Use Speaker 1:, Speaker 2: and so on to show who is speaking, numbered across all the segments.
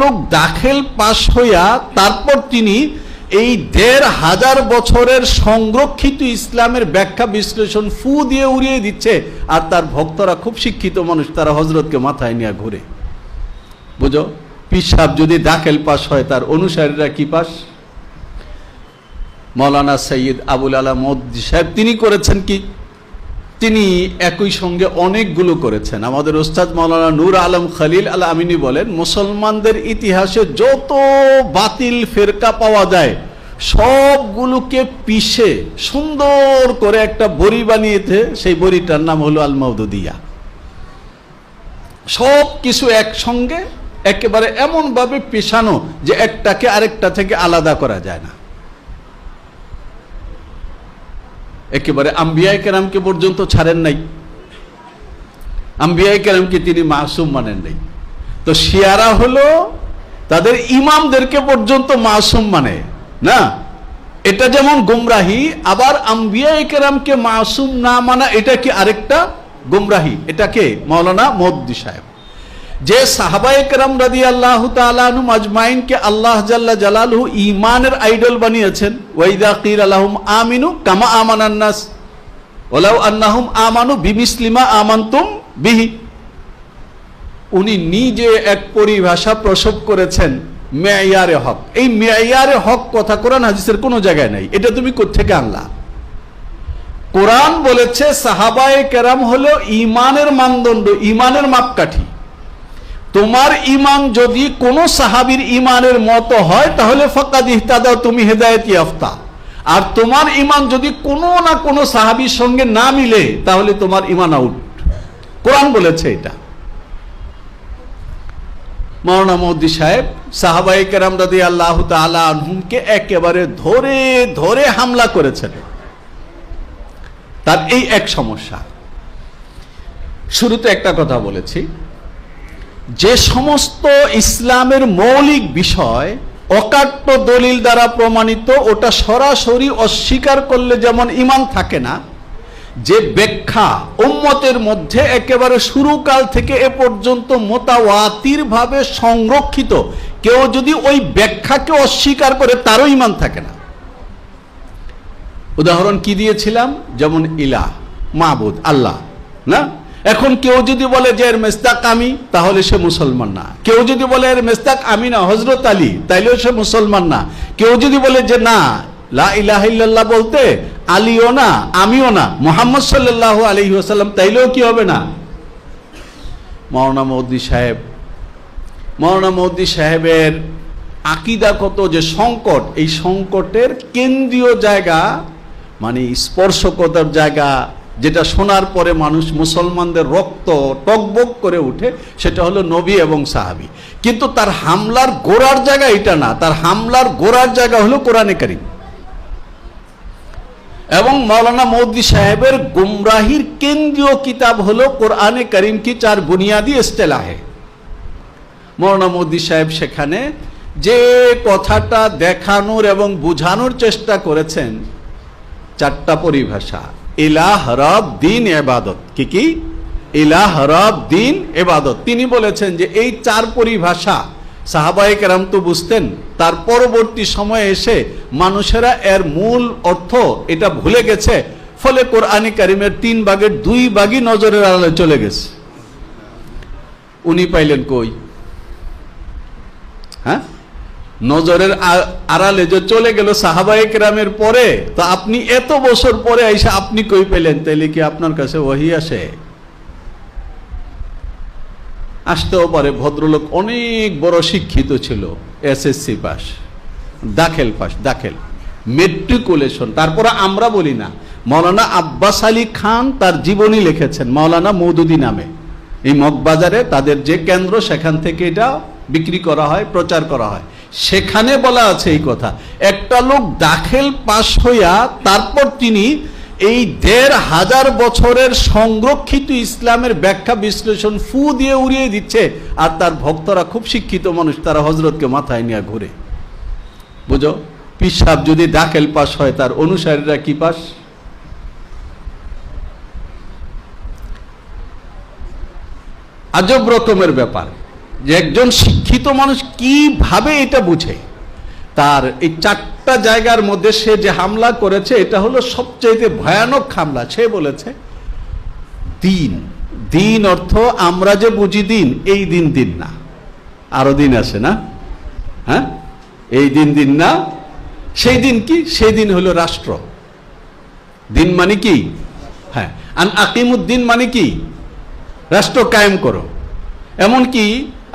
Speaker 1: লোক দাখিল পাশ হইয়া তারপর তিনি এই ১৫০০ বছরের সংরক্ষিত ইসলামের ব্যাখ্যা বিশ্লেষণ ফু দিয়ে উড়িয়ে দিচ্ছে, আর তার ভক্তরা খুব শিক্ষিত মানুষ, তারা হজরতকে মাথায় নিয়ে ঘুরে। বুঝো, পীর সাহেব যদি দাখিল পাশ হয়, তার অনুসারীরা কি পাস? মৌলানা সৈয়দ আবুল আলা মওদুদী সাহেব তিনি করেছেন কি? তিনি একই সঙ্গে অনেকগুলো করেছেন। আমাদের ওস্তাদ মৌলানা নূর আলম খলিল আল আমিনী বলেন, মুসলমানদের ইতিহাসে যত বাতিল ফেরকা পাওয়া যায় সবগুলোকে পিষে সুন্দর করে একটা বড়ি বানিয়েছে, সেই বড়িটার নাম হলো আল মওদুদিয়া। সব কিছু একসঙ্গে একেবারে এমন ভাবে পেশানো যে একটাকে আরেকটা থেকে আলাদা করা যায় না। একেবারে আম্বিয়ায়ে কেরামকে পর্যন্ত ছাড়েন নাই, আম্বিয়ায়ে কেরামকে তিনি মাসুম মানেন নাই। তো শিয়ারা হলো তাদের ইমামদেরকে পর্যন্ত মাসুম মানে না, এটা যেমন গুমরাহি, আবার আম্বিয়ায়ে কেরামকে মাসুম না মানা এটা কি আরেকটা গুমরাহি। এটাকে মৌলানা মওদুদী সাহেব যে সাহাবায়ে কেরাম রাদিয়াল্লাহু তাআলা আনহুম আজমাইনকে আল্লাহ জাল্লা জালালুহু ঈমানের আইডল বানিয়েছেন, ওয়াইদা কিলা লাহুম আমিনু কামা আমানান নাস ওয়ালাউ আন্নাহুম আমানু বিমিসলি মা আমানতুম বিহি। উনি নিজে এক পরিভাষা প্রসব করেছেন, মেয়ারে হক। এই মেয়ারে হক কথা কোরআন হাদিসের কোনো জায়গায় নাই, এটা তুমি কোত্থেকে আনলা? কোরআন বলেছে সাহাবায়ে কেরাম হলো ঈমানের মানদণ্ড, ঈমানের মাপকাঠি। তোমার ঈমান যদি কোন সাহাবীর ঈমানের মতো হয় তাহলে ফাকাদ ইহতাদা, তুমি হেদায়েত ইয়াফতা। আর তোমার ঈমান যদি কোনো না কোনো সাহাবীর সঙ্গে না মিলে তাহলে তোমার ঈমান আউট। কোরআন বলেছে এটা। মৌলানা মওদুদী সাহেব সাহাবায়ে কেরাম রাদিয়াল্লাহু তাআলা আনহুমকে একেবারে ধরে ধরে হামলা করেছেন। তার এই এক সমস্যা। শুরুতে একটা কথা বলেছি, যে সমস্ত ইসলামের মৌলিক বিষয় অকাট্য দলিল দ্বারা প্রমাণিত, ওটা সরাসরি অস্বীকার করলে যেমন ঈমান থাকে না, যে ব্যাখ্যা উম্মতের মধ্যে একেবারে শুরুকাল থেকে এ পর্যন্ত মুতাওয়াতির ভাবে সংরক্ষিত, কেউ যদি ওই ব্যাখ্যাকে অস্বীকার করে তারও ঈমান থাকে না। উদাহরণ কি দিয়েছিলাম? যেমন ইলাহ, মাবুদ, আল্লাহ না। এখন কেউ যদি বলে যে এর মেস্তাক আমি, তাহলে সে মুসলমান না। কেউ যদি বলে এর মেস্তাক আমি না, হযরত আলী, তাইলেও সে মুসলমান না। কেউ যদি বলে যে না, লা ইলাহা ইল্লাল্লাহ বলতে আলীও না, আমিও না, মুহাম্মদ সাল্লাল্লাহু আলাইহি ওয়াসাল্লাম, তাইলেও কি হবে না? মৌলানা মওদুদী সাহেবের আকীদাগত যে সংকট, এই সংকটের কেন্দ্রীয় জায়গা মানে স্পর্শকতার জায়গা, যেটা শোনার পরে মানুষ মুসলমানদের রক্ত টকবক করে উঠে, সেটা হলো নবী এবং সাহাবী। কিন্তু তার হামলার গোড়ার জায়গা এটা না, তার হামলার গোড়ার জায়গা হলো কোরআনে কারীম। এবং মৌলানা মওদুদী সাহেবের গুমরাহির কেন্দ্রীয় কিতাব হলো কোরআনে কারীম কি চার বুনিয়াদি ইস্তেলাহে। মৌলানা মওদুদী সাহেব সেখানে যে কথাটা দেখানোর এবং বোঝানোর চেষ্টা করেছেন, চারটা পরিভাষা। ইলাহ, রব, দ্বীন, ইবাদত। কি? ইলাহ, রব, দ্বীন, ইবাদত। তিনি বলেছেন যে এই চার পরিভাষা সাহাবায়ে কেরাম তো বুঝতেন, তার পরবর্তী সময়ে এসে মানুষেরা এর মূল অর্থ এটা ভুলে গেছে, ফলে কোরআনে কারীমের 3 ভাগের 2 ভাগই নজরের আড়ালে চলে গেছে। উনি পাইলেন কই? হ্যাঁ, নজরের আড়ালে যে চলে গেল সাহাবায়ে কেরামের পরে, তো আপনি এত বছর পরে আইসা আপনি কই পেলেন? তাইলে কি আপনার কাছে ওহী আসে? আসতেও পারে। ভদ্রলোক অনেক বড় শিক্ষিত ছিল, এসএসসি পাস, দাখিল পাস, দাখিল, মেট্রিকুলেশন। তারপরে আমরা বলি না, মৌলানা আব্বাস আলী খান তার জীবনী লিখেছেন মৌলানা মওদুদী নামে। এই মগবাজারে তাদের যে কেন্দ্র, সেখান থেকে এটা বিক্রি করা হয়, প্রচার করা হয়। সেখানে বলা আছে এই কথা, একটা লোক দাখিল পাস হইয়া তারপর তিনি এই ১৫০০ বছরের সংরক্ষিত ইসলামের ব্যাখ্যা বিশ্লেষণ ফু দিয়ে উড়িয়ে দিচ্ছে, আর তার ভক্তরা খুব শিক্ষিত মানুষ, তারা হজরতকে মাথায় নিয়ে ঘুরে। বুঝো, পীর সাহেব যদি দাখিল পাস হয়, তার অনুসারীরা কি পাস? আজব রকমের ব্যাপার। যে একজন শিক্ষিত মানুষ কিভাবে এটা বুঝে। তার এই 4টা জায়গার মধ্যে সে যে হামলা করেছে এটা হলো সবচেয়ে ভয়ানক হামলা। সে বলেছে দিন, দিন অর্থ আমরা যে বুঝি দিন, এই দিন দিন না, আরো দিন আছে না, হ্যাঁ, এই দিন দিন না। সেই দিন কি? সেই দিন হলো রাষ্ট্র। দিন মানে কি? হ্যাঁ, আন আকিমুদ্দিন মানে কি? রাষ্ট্র কায়েম করো। এমনকি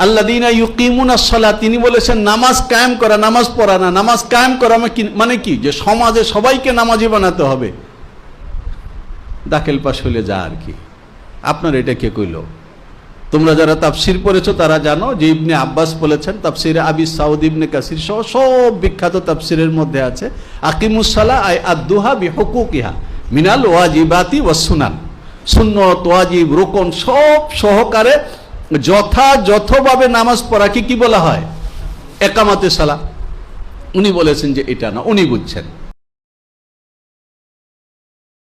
Speaker 1: আল্লাযীনা ইউকিমুনাস সালাত, তিনি বলেছেন নামাজ কায়েম করা, নামাজ পড়া না। নামাজ কায়েম করা মানে কি? যে সমাজে সবাইকে নামাজি বানাতে হবে। দাখিল পাশ হলে যা আর কি। আপনার এটা কে কইল? তোমরা যারা তাফসির পড়েছো তারা জানো যে ইবনে আব্বাস বলেছেন, তাফসিরে আবি সাউদ, ইবনে কাসির সহ সব বিখ্যাত তাফসিরের মধ্যে আছে আকিমুস সালাহ আই আদুহা বিহুকুকিহা মিনাল ওয়াজিবাতি ওয়াস সুনান। সুন্নত, ওয়াজিব, রুকন সব সহকারে যথাযথভাবে নামাজ পড়াকে কি বলা হয়? একামাতে সালাহ। উনি বলেছেন যে এটা না, উনি বুঝছেন।